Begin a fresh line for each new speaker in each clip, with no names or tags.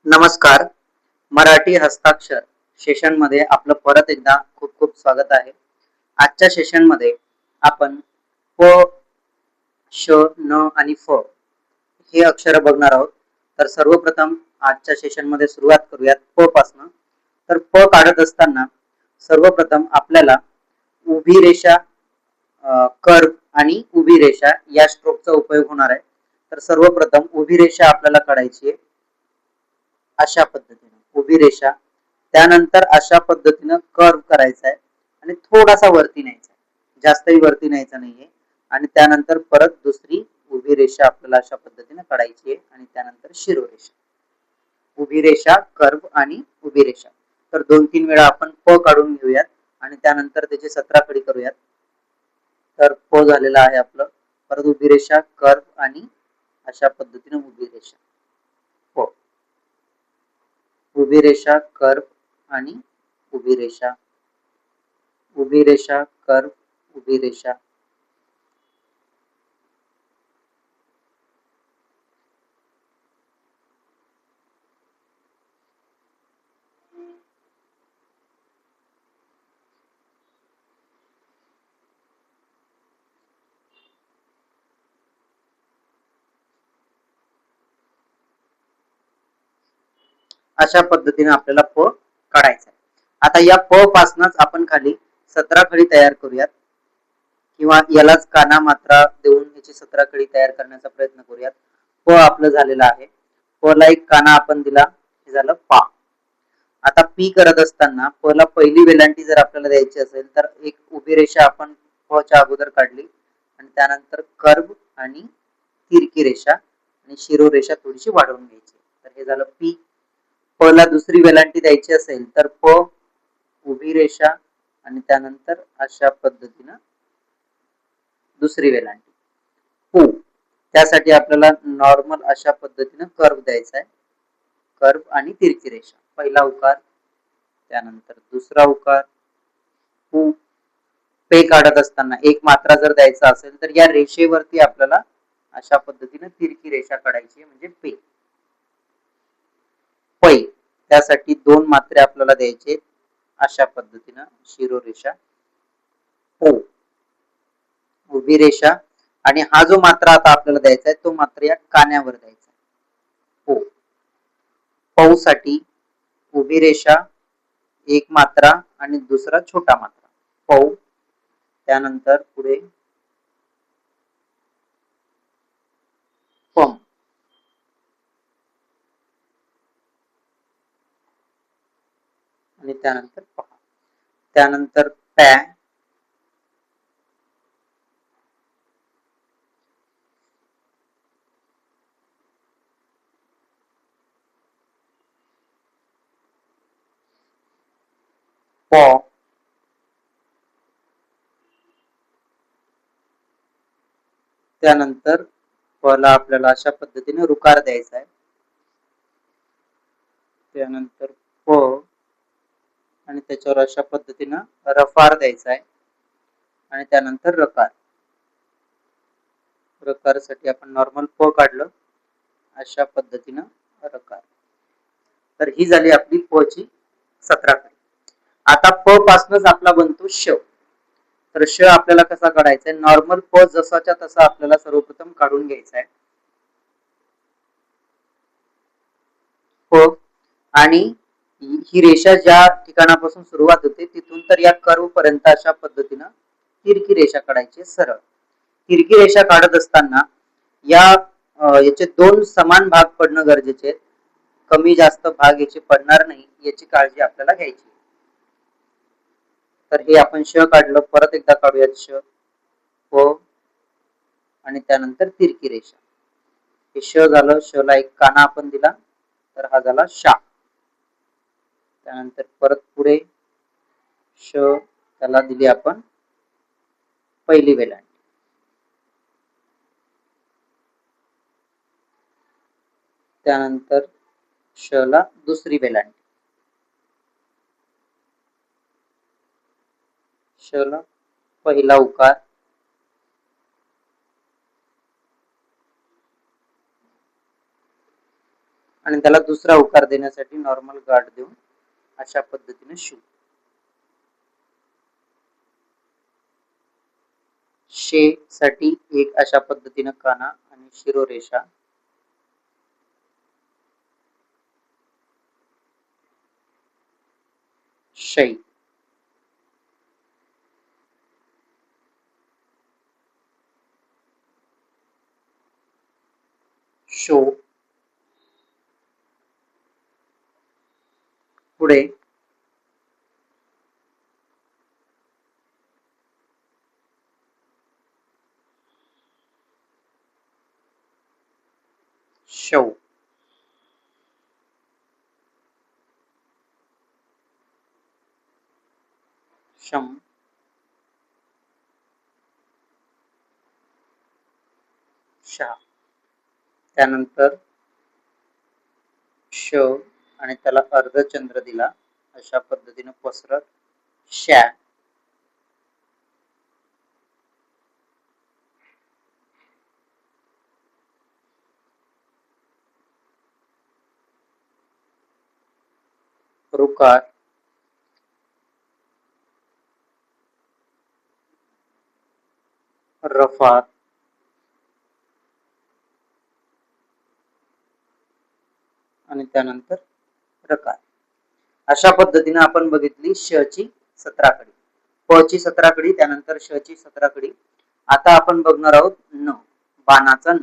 नमस्कार. मराठी हस्ताक्षर सेशनमध्ये आपलं परत एकदा खूप खूप स्वागत आहे. आजच्या सेशनमध्ये आपण प, श, न आणि फ हे अक्षर बघणार आहोत. तर सर्वप्रथम आजच्या सेशनमध्ये सुरुवात करूयात प पासून. तर प काढत असताना सर्वप्रथम आपल्याला उभी रेषा, कर्व आणि उभी रेषा या स्ट्रोकचा उपयोग होणार आहे. तर सर्वप्रथम उभी रेषा आपल्याला काढायची आहे अशा पद्धतीने उभी रेषा, त्यानंतर अशा पद्धतीने कर्व करायचा आहे आणि थोडासा वरती न्यायचा आहे, जास्तही वरती न्यायचा नाहीये. आणि त्यानंतर परत दुसरी उभी रेषा आपल्याला अशा पद्धतीने काढायची आहे आणि त्यानंतर शिरोरेषा, उभी रेषा, कर्व आणि उभी रेषा. तर 2-3 वेळा आपण प काढून घेऊयात आणि त्यानंतर त्याची 17 खडी करूयात. तर प झालेला आहे आपलं. परत उभी रेषा, कर्व आणि अशा पद्धतीने उभी रेषा, प, उभी रेषा, कर्व आणि उभी रेषा, उभी रेषा, कर्व, उभी रेषा. अशा पद्धतीने आपल्याला प काढायचा आहे. आता या प पासूनच आपण खाली 17 खडी तयार करूयात किंवा यालाच काना मात्रा देऊन याची 17 खडी तयार करण्याचा प्रयत्न करूयात. प आपलं झालेलं आहे. प ला एक काना आपण दिला, हे झालं पा. आता पी करत असताना प ला पहिली वेलांटी जर आपल्याला द्यायची असेल तर एक उभी रेषा आपण प च्या अगोदर काढली आणि त्यानंतर कर्व आणि तिरकी रेषा आणि शिरोरेषा थोडीशी वाढवून घ्यायची. तर हे झालं पी. प ला दुसरी वेलांटी द्यायची असेल तर प, उभी रेषा आणि त्यानंतर अशा पद्धतीनं दुसरी वेलांटी पू. त्यासाठी आपल्याला नॉर्मल अशा पद्धतीनं कर्व द्यायचा आहे, कर्व आणि तिरकी रेषा. पहिला उकार, त्यानंतर दुसरा उकार, पू. पे काढत असताना एक मात्रा जर द्यायचा असेल तर या रेषेवरती आपल्याला अशा पद्धतीने तिरकी रेषा काढायची म्हणजे पे. पै, त्यासाठी 2 मात्रे आपल्याला द्यायचे अशा पद्धतीनं शिरोरेषा, पो, उभी रेषा आणि हा जो मात्रा आता आपल्याला द्यायचा आहे तो मात्र या कान्यावर द्यायचा आहे, पो. पौ साठी उभी रेषा, एक मात्रा आणि दुसरा छोटा मात्रा, पौ. त्यानंतर पुढे पम आणि त्यानंतर पहा. त्यानंतर पॅ, प, त्यानंतर प ला आपल्याला अशा पद्धतीने रुकार द्यायचा आहे. त्यानंतर प आणि त्याच्यावर अशा पद्धतीनं रफार द्यायचा आहे आणि त्यानंतर रकार. रकार साठी आपण नॉर्मल प काढलं, अशा पद्धतीनं रकार. तर ही झाली आपली प ची 17 खडी. आता प पासूनच आपला बनतो श. तर श आपल्याला कसा काढायचा आहे, नॉर्मल प जसाच्या तसा आपल्याला सर्वप्रथम काढून घ्यायचा आहे. प आणि ही रेषा ज्या ठिकाणापासून सुरुवात होते तिथून तर या कर्व पर्यंत अशा पद्धतीनं तिरकी रेषा काढायची सरळ. तिरकी रेषा काढत असताना या याचे 2 समान भाग पडणं गरजेचे आहे. कमी जास्त भाग याचे पडणार नाही याची काळजी आपल्याला घ्यायची. तर हे आपण श काढलं, परत एकदा काढूयात श, प आणि त्यानंतर तिरकी रेषा. हे श झालं. श ला एक काना आपण दिला तर हा झाला शा. त्यानंतर परत पुढे श, त्याला दिली आपण पहिली वेलांटी. त्यानंतर श ला दुसरी वेलांटी, श ला पहिला उकार, आणि त्याला दुसरा उकार देण्यासाठी नॉर्मल गाठ देऊन अशा पद्धतीने शू. शे साठी एक अशा पद्धतीने काना आणि शिरोरेषा. शै. शो. पुढे शौ. शम. शा. त्यानंतर श आणि त्याला अर्धचंद्र दिला अशा पद्धतीने पसरत शा. रुकार. रफात. आणि त्यानंतर रकार. अशा पद्धतीने आपण बघितली श ची 17 कडी, प ची 17 कडी, त्यानंतर श ची 17 कडी. आता आपण बघणार आहोत न, बाणाचा न.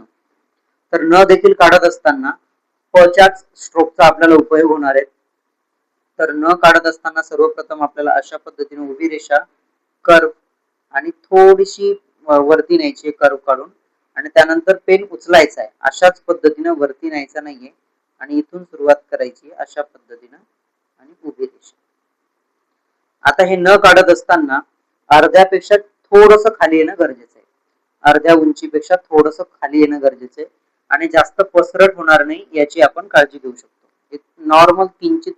तर न देखील काढत असताना प च्याच स्ट्रोकचा आपल्याला उपयोग होणार आहे. तर न काढत असताना सर्वप्रथम आपल्याला अशा पद्धतीने उभी रेषा, कर्व आणि थोडीशी वरती न्यायची कर्व काढून, आणि त्यानंतर पेन उचलायचा आहे. अशाच पद्धतीने वरती न्यायचा नाहीये आणि इथून सुरुवात करायची अशा पद्धतीने आणि उभी रेषा. आता हे न काढत असताना अर्ध्यापेक्षा थोडस खाली येणं गरजेचं आहे. अर्ध्या उंचीपेक्षा थोडस खाली येणं गरजेचं आहे आणि जास्त पसरट होणार नाही याची आपण काळजी घेऊ शकतो. नॉर्मल किंचित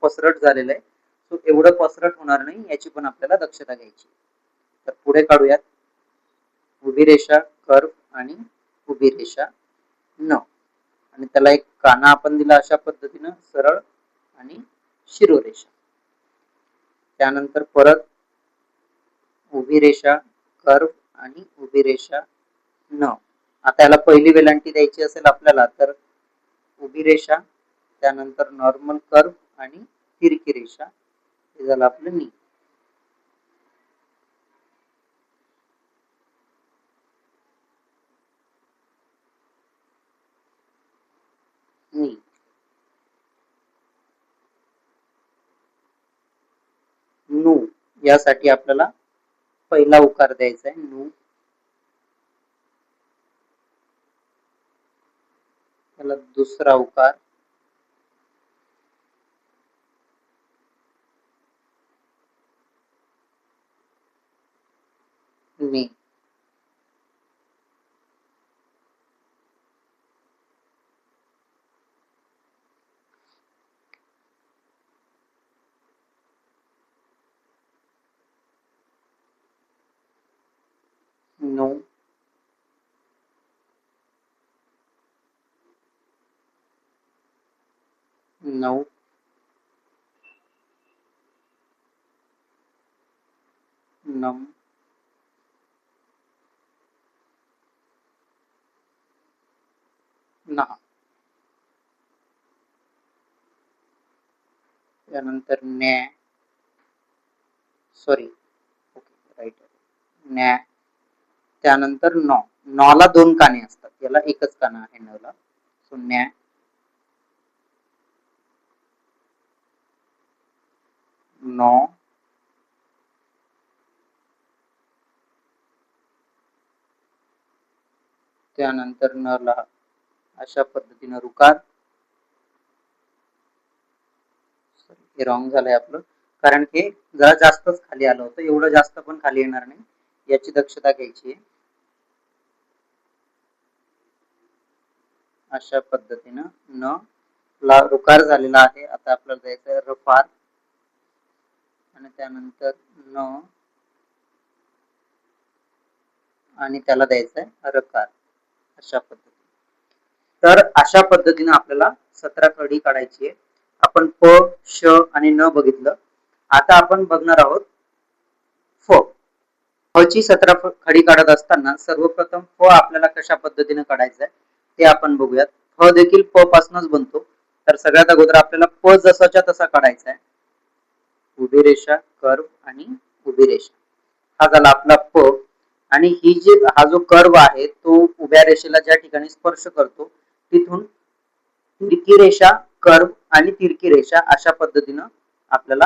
पसरट झालेलं आहे, सो एवढं पसरट होणार नाही याची पण आपल्याला दक्षता घ्यायची. तर पुढे काढूयात. उभी रेषा, कर्व आणि उभी रेषा न, आणि त्याला एक काना आपण दिला अशा पद्धतीनं सरळ आणि शिरोरेषा. त्यानंतर परत उभी रेषा, कर्व आणि उभी रेषा न. आता याला पहिली वेलांटी द्यायची असेल आपल्याला तर उभी रेषा, त्यानंतर नॉर्मल कर्व आणि तिरकी रेषा, हे झालं आपलं नी. नी. नू यासाठी आपल्याला पहिला उकार द्यायचा आहे नू. त्याला दुसरा उकार, नी. नो. नऊ. नम. ना. त्यानंतर न्या, सॉरी राईट, न्या. त्यानंतर नॉ. नॉ ला दोन काने असतात, याला एकच काना आहे न ला. सो न्या. नॉ. त्यानंतर न ला अशा पद्धतीने रुकार. हे रॉंग झालंय आपलं, कारण की जरा जास्तच खाली आलं होतं, एवढं जास्त पण खाली येणार नाही याची दक्षता घ्यायची आहे. अशा पद्धतीनं न ला रुकार झालेला आहे. आता आपल्याला द्यायचं आहे रफार, आणि त्यानंतर न, आणि त्याला द्यायचं आहे रकार अशा पद्धतीने. तर अशा पद्धतीने आपल्याला 17 खडी काढायची आहे. आपण प, श आणि न बघितलं. आता आपण बघणार आहोत फ. फ ची 17 खडी काढत असताना सर्वप्रथम फ आपल्याला कशा पद्धतीने काढायचं आहे ते आपण बघूयात. फ देखील प पासूनच बनतो. तर सगळ्यात अगोदर आपल्याला प जसाच्या तसा काढायचा आहे. उभी रेषा, कर्व आणि उभी रेषा. हा झाला आपला प. आणि ही जी हा जो कर्व आहे तो उभ्या रेषेला ज्या ठिकाणी स्पर्श करतो तिथून तिरकी रेषा, कर्व आणि तिरकी रेषा अशा पद्धतीनं आपल्याला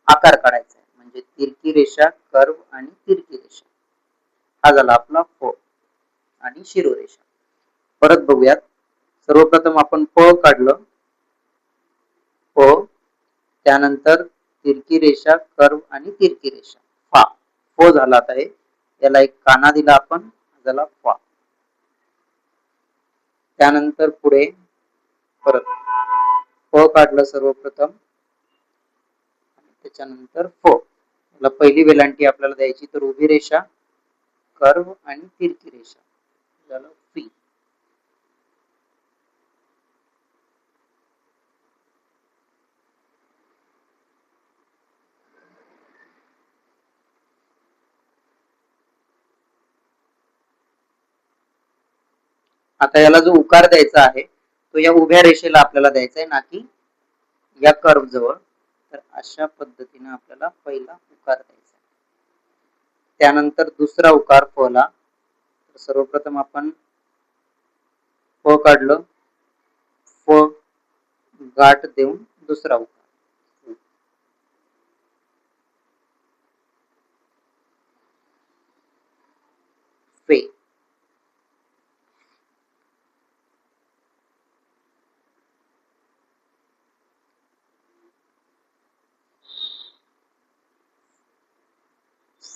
आकार काढायचा आहे. म्हणजे तिरकी रेषा, कर्व आणि तिरकी रेषा. हा झाला आपला प आणि शिरोरेषा. परत बघूयात. सर्वप्रथम आपण प काढलं, प, त्यानंतर तिरकी रेषा, कर्व आणि तिरकी रेषा, फा. फ झाला. आता हे याला एक काना दिला आपण, झाला फा. त्यानंतर पुढे परत प काढलं सर्वप्रथम, त्याच्यानंतर फ. याला पहिली वेलांटी आपल्याला द्यायची, तर उभी रेषा, कर्व आणि तिरकी रेषा, झालं फी. आता याला जो उकार द्यायचा आहे तो या उभ्या रेषेला आपल्याला द्यायचा आहे, ना की या कर्व जवळ. तर अशा पद्धतीने आपल्याला पहिला उकार द्यायचा. त्यानंतर दुसरा उकार फ ला. तर सर्वप्रथम आपण फ काढलं, फ गाठ देऊन दुसरा उकार, फे.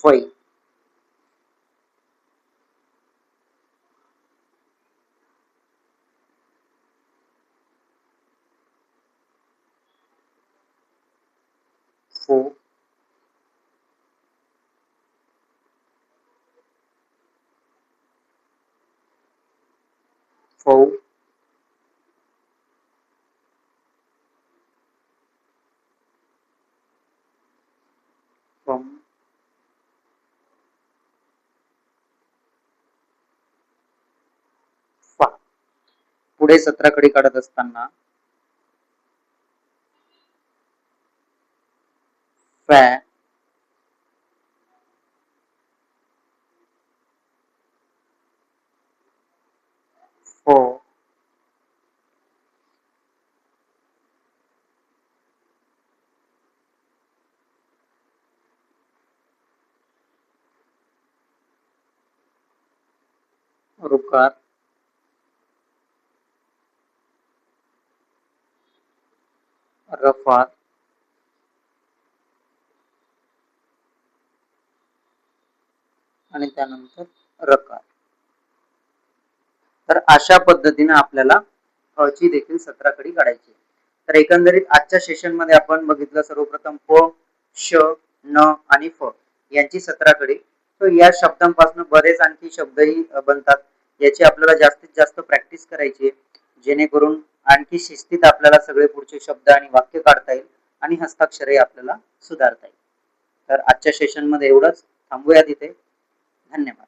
फै. फो. फौ. फम. फा. पुढे 17 खडी काढत असताना फॅ, फो, रुकार, रफा, आणि त्यानंतर रकार. तर अशा पद्धतीने आपल्याला फ ची देखील 17 खडी काढायची. तर एकंदरीत आजच्या सेशन मध्ये आपण बघितलं सर्वप्रथम प, श, न आणि फ यांची 17 खडी. तर या शब्दांपासून बरेच आणखी शब्दही बनतात. याची आपल्याला जास्तीत जास्त प्रॅक्टिस करायची आहे, जेणेकरून आणखी शिस्तीत आपल्याला सगळे पुढचे शब्द आणि वाक्य काढता येईल आणि हस्ताक्षरही आपल्याला सुधारता येईल. तर आजच्या सेशन मध्ये एवढंच. थांबूया तिथे. धन्यवाद.